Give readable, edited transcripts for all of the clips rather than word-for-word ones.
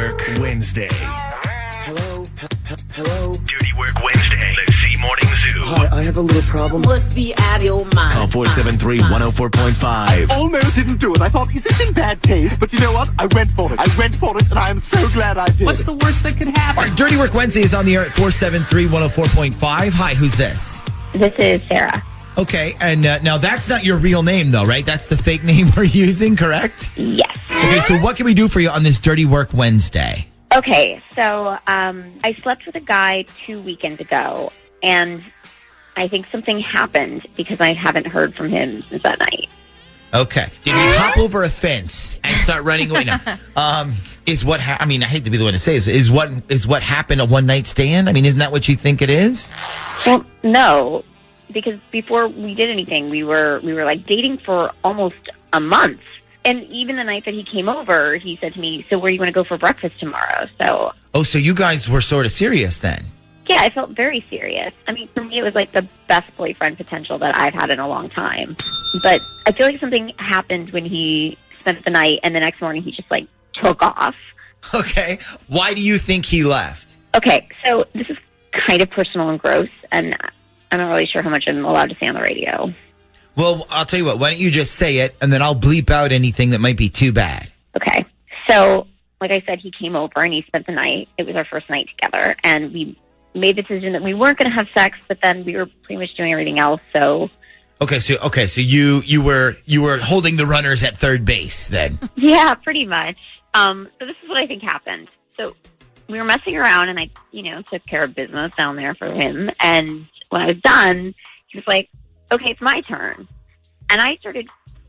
Work Wednesday. Hello. Dirty Work Wednesday. Let's see Morning Zoo. Hi, I have a little problem. Must be out of your mind. Call 473-104.5. Almost didn't do it. I thought, is this in bad taste? But you know what? I went for it, and I am so glad I did. What's the worst that could happen? All right, Dirty Work Wednesday is on the air at 473-104.5. Hi, who's this? This is Sara. Okay, and now that's not your real name, though, right? That's the fake name we're using, correct? Yes. Okay, so what can we do for you on this Dirty Work Wednesday? Okay, so I slept with a guy 2 weekends ago, and I think something happened because I haven't heard from him since that night. Okay. Did he hop over a fence and start running away? No. Is what I hate to be the one to say, is what happened a one-night stand? I mean, isn't that what you think it is? Well, no, because before we did anything, we were like dating for almost a month. And even the night that he came over, he said to me, "So where are you going to go for breakfast tomorrow?" So you guys were sort of serious then? Yeah, I felt very serious. I mean, for me, it was like the best boyfriend potential that I've had in a long time. But I feel like something happened when he spent the night, and the next morning he just like took off. Okay. Why do you think he left? Okay, so this is kind of personal and gross, and I'm not really sure how much I'm allowed to say on the radio. Well, I'll tell you what. Why don't you just say it, and then I'll bleep out anything that might be too bad. Okay. So, like I said, he came over and he spent the night. It was our first night together, and we made the decision that we weren't going to have sex, but then we were pretty much doing everything else. So. Okay. So you were holding the runners at third base then. Yeah, pretty much. So this is what I think happened. So we were messing around, and I, took care of business down there for him. And when I was done, he was like, "Okay, it's my turn." And I started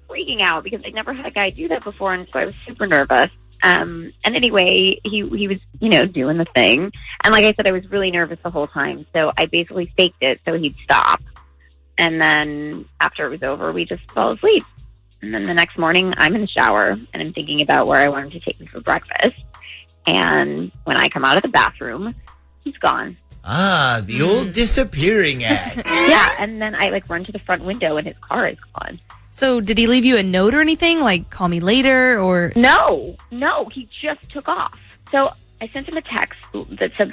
freaking out because I'd never had a guy do that before, and so I was super nervous. And anyway, he was, doing the thing. And like I said, I was really nervous the whole time. So I basically faked it so he'd stop. And then after it was over, we just fell asleep. And then the next morning, I'm in the shower, and I'm thinking about where I want him to take me for breakfast. And when I come out of the bathroom, he's gone. Ah, the old disappearing act. Yeah, and then I run to the front window, and his car is gone. So did he leave you a note or anything? Like, call me later or? No, he just took off. So I sent him a text that said,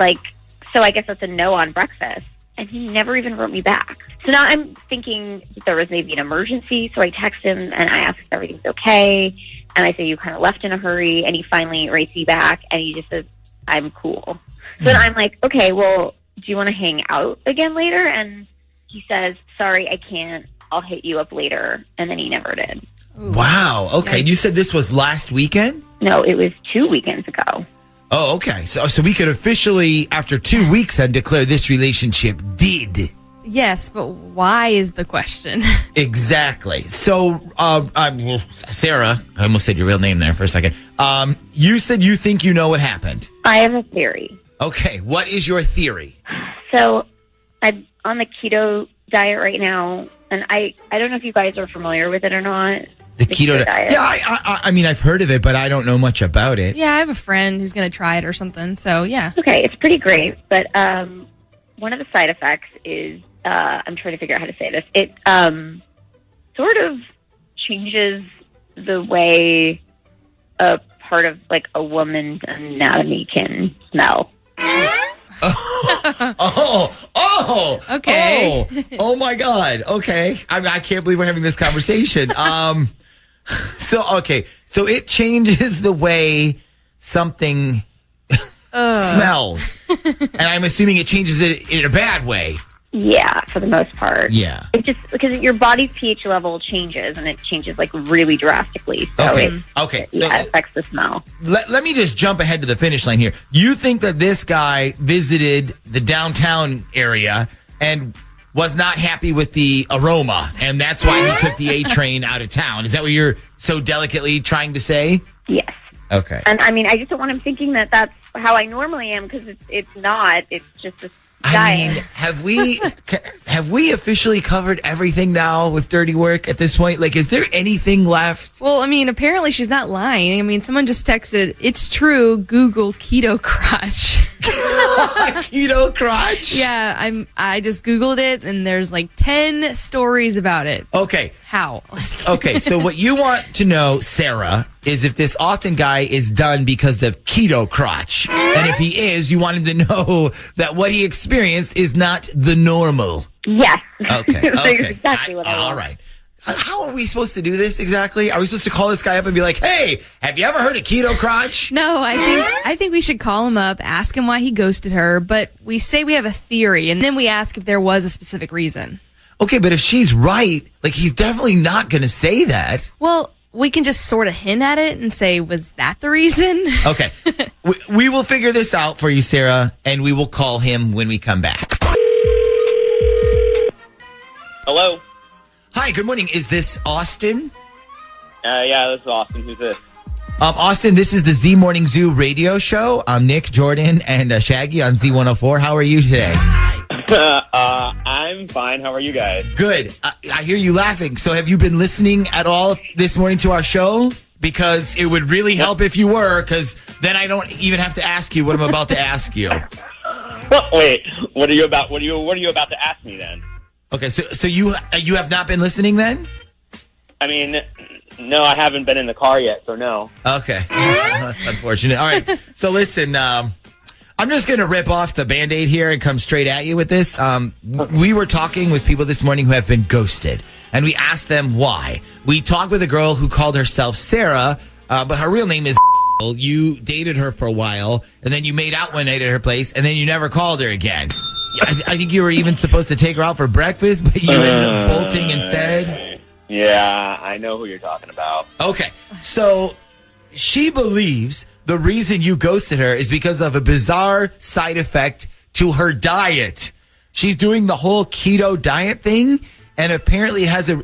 so I guess that's a no on breakfast. And he never even wrote me back. So now I'm thinking that there was maybe an emergency. So I text him, and I ask if everything's okay. And I say, "You kind of left in a hurry." And he finally writes me back, and he just says, "I'm cool." So then I'm like, "Okay, well, do you want to hang out again later?" And he says, "Sorry, I can't. I'll hit you up later." And then he never did. Wow. Okay. Nice. You said this was last weekend? No, it was 2 weekends ago. Oh, okay. So we could officially, after 2 weeks, then declare this relationship dead. Yes, but why is the question? Exactly. So, Sarah, I almost said your real name there for a second. You said you think you know what happened. I have a theory. Okay. What is your theory? So I'm on the keto diet right now, and I don't know if you guys are familiar with it or not. The keto diet. Yeah, I mean, I've heard of it, but I don't know much about it. Yeah, I have a friend who's going to try it or something, so yeah. Okay, it's pretty great, but one of the side effects is, I'm trying to figure out how to say this, it sort of changes the way a part of, a woman's anatomy can smell. Okay. Oh my God. Okay. I can't believe we're having this conversation. So it changes the way something smells. And I'm assuming it changes it in a bad way. Yeah, for the most part. Yeah. It just because your body's pH level changes, and it changes really drastically. So okay. It affects the smell. Let me just jump ahead to the finish line here. You think that this guy visited the downtown area and was not happy with the aroma, and that's why he took the A train out of town. Is that what you're so delicately trying to say? Yes. Okay. And I mean, I just don't want him thinking that that's how I normally am, because it's not. It's just a diet. I mean, have we officially covered everything now with Dirty Work at this point? Is there anything left? Well, I mean, apparently she's not lying. I mean, someone just texted, "It's true, Google keto crotch." Keto crotch? Yeah, I just Googled it, and there's like 10 stories about it. Okay. How? Okay, so what you want to know, Sarah, is if this Austin guy is done because of keto crotch. And if he is, you want him to know that what he experienced is not the normal. Yes. Okay. That's Okay. exactly what I want. All right. How are we supposed to do this exactly? Are we supposed to call this guy up and be like, hey, have you ever heard of keto crotch? No, I think we should call him up, ask him why he ghosted her, but we say we have a theory, and then we ask if there was a specific reason. Okay, but if she's right, like he's definitely not going to say that. Well, we can just sort of hint at it and say, was that the reason? Okay. we will figure this out for you, Sarah, and we will call him when we come back. Hello? Hi, good morning. Is this Austin? Yeah, this is Austin. Who's this? Austin, this is the Z Morning Zoo radio show. I'm Nick, Jordan, and Shaggy on Z104. How are you today? I'm fine. How are you guys? Good. I hear you laughing. So have you been listening at all this morning to our show? Because it would really help if you were, because then I don't even have to ask you what I'm about to ask you. Wait, what are you about? What are you about to ask me then? Okay, so you have not been listening then? I mean, no, I haven't been in the car yet, so no. Okay. That's unfortunate. All right. So listen, I'm just going to rip off the Band-Aid here and come straight at you with this. We were talking with people this morning who have been ghosted, and we asked them why. We talked with a girl who called herself Sara, but her real name is You dated her for a while, and then you made out one night at her place, and then you never called her again. I think you were even supposed to take her out for breakfast, but you ended up bolting instead. Yeah, I know who you're talking about. Okay, so she believes the reason you ghosted her is because of a bizarre side effect to her diet. She's doing the whole keto diet thing, and apparently it has a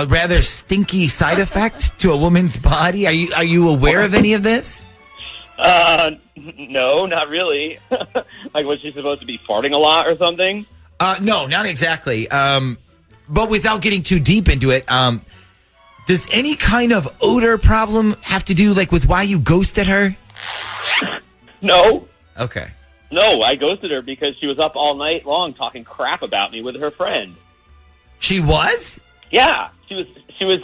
rather stinky side effect to a woman's body. Are you aware of any of this? No, not really. Like, was she supposed to be farting a lot or something? No, not exactly. But without getting too deep into it, does any kind of odor problem have to do with why you ghosted her? No. Okay. No, I ghosted her because she was up all night long talking crap about me with her friend. She was? Yeah, she was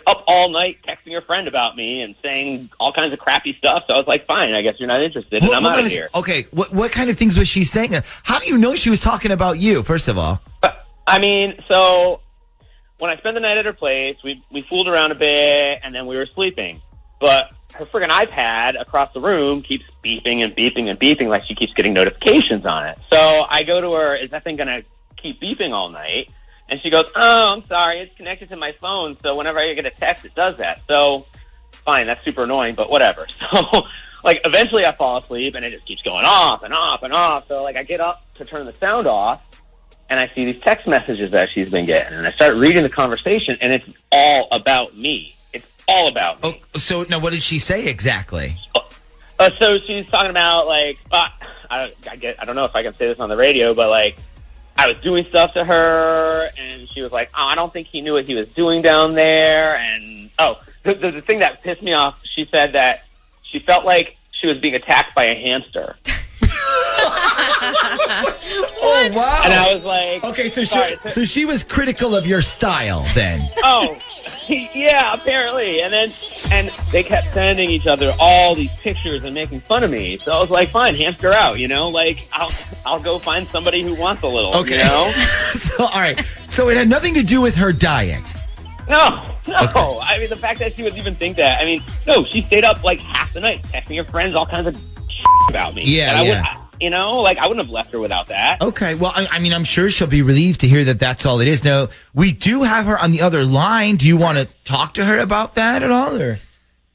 up all night texting her friend about me and saying all kinds of crappy stuff. So I was like, fine, I guess you're not interested, and I'm out of here. Okay, what kind of things was she saying? How do you know she was talking about you, first of all? I mean, so when I spent the night at her place, we fooled around a bit, and then we were sleeping. But her friggin' iPad across the room keeps beeping and beeping and beeping, like she keeps getting notifications on it. So I go to her, is that thing going to keep beeping all night? And she goes, oh, I'm sorry, it's connected to my phone, so whenever I get a text, it does that. So, fine, that's super annoying, but whatever. So, eventually I fall asleep, and it just keeps going off and off and off. So, I get up to turn the sound off, and I see these text messages that she's been getting. And I start reading the conversation, and it's all about me. It's all about me. Oh, so, now what did she say exactly? So, she's talking about, I don't know if I can say this on the radio, but, I was doing stuff to her, and she was like, oh, I don't think he knew what he was doing down there. And, the thing that pissed me off, she said that she felt like she was being attacked by a hamster. Oh, wow. And I was like... Okay, so she was critical of your style, then. Oh, yeah, apparently. And they kept sending each other all these pictures and making fun of me. So I was like, fine, hamster out, I'll go find somebody who wants a little, okay. So, all right. So it had nothing to do with her diet. No. Okay. I mean, the fact that she would even think that. I mean, no, she stayed up half the night texting her friends all kinds of about me. Yeah, And I wouldn't have left her without that. Okay, well, I mean, I'm sure she'll be relieved to hear that that's all it is. Now, we do have her on the other line. Do you want to talk to her about that at all, or?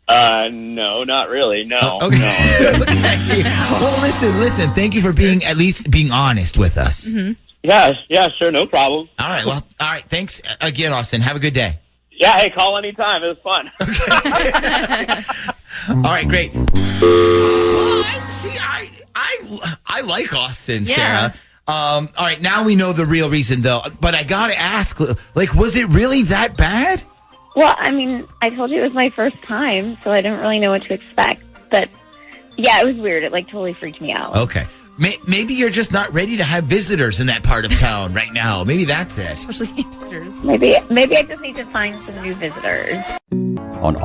No, not really. No. Oh, okay. No. Okay. Well, listen. Thank you for at least being honest with us. Mm-hmm. Yeah, sure, no problem. All right. Well, all right. Thanks again, Austin. Have a good day. Yeah, hey, call anytime. It was fun. All right, great. Well, I like Austin, Yeah. Sarah. All right, now we know the real reason, though. But I gotta ask, was it really that bad? Well, I mean, I told you it was my first time, so I didn't really know what to expect. But Yeah, it was weird. It like totally freaked me out. Okay. Maybe you're just not ready to have visitors in that part of town right now. Maybe that's it. Especially hamsters. Maybe I just need to find some new visitors. On